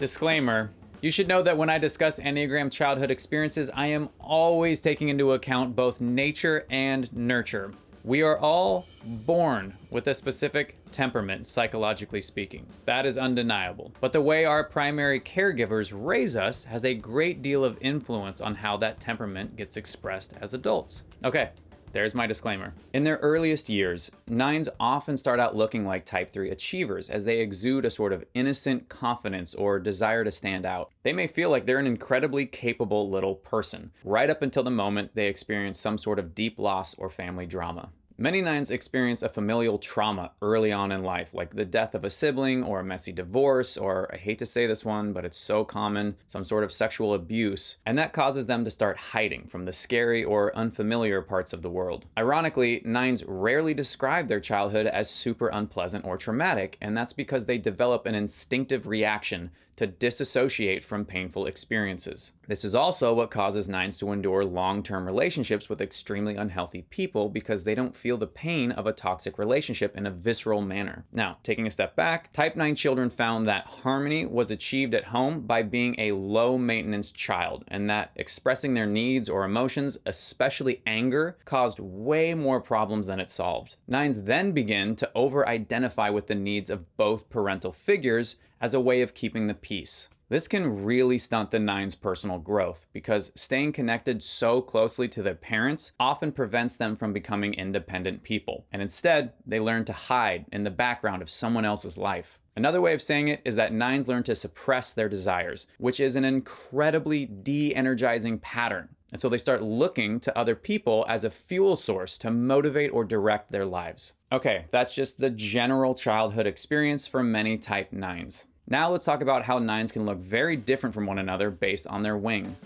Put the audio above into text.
Disclaimer. You should know that when I discuss Enneagram childhood experiences, I am always taking into account both nature and nurture. We are all born with a specific temperament, psychologically speaking. That is undeniable. But the way our primary caregivers raise us has a great deal of influence on how that temperament gets expressed as adults. Okay, there's my disclaimer. In their earliest years, nines often start out looking like type 3 achievers as they exude a sort of innocent confidence or desire to stand out. They may feel like they're an incredibly capable little person, right up until the moment they experience some sort of deep loss or family drama. Many nines experience a familial trauma early on in life, like the death of a sibling or a messy divorce, or I hate to say this one, but it's so common, some sort of sexual abuse, and that causes them to start hiding from the scary or unfamiliar parts of the world. Ironically, nines rarely describe their childhood as super unpleasant or traumatic, and that's because they develop an instinctive reaction to disassociate from painful experiences. This is also what causes nines to endure long-term relationships with extremely unhealthy people because they don't feel the pain of a toxic relationship in a visceral manner. Now, taking a step back, type 9 children found that harmony was achieved at home by being a low-maintenance child, and that expressing their needs or emotions, especially anger, caused way more problems than it solved. Nines then begin to over-identify with the needs of both parental figures as a way of keeping the peace. This can really stunt the nines' personal growth because staying connected so closely to their parents often prevents them from becoming independent people. And instead, they learn to hide in the background of someone else's life. Another way of saying it is that nines learn to suppress their desires, which is an incredibly de-energizing pattern. And so they start looking to other people as a fuel source to motivate or direct their lives. Okay, that's just the general childhood experience for many type 9s. Now let's talk about how nines can look very different from one another based on their wing.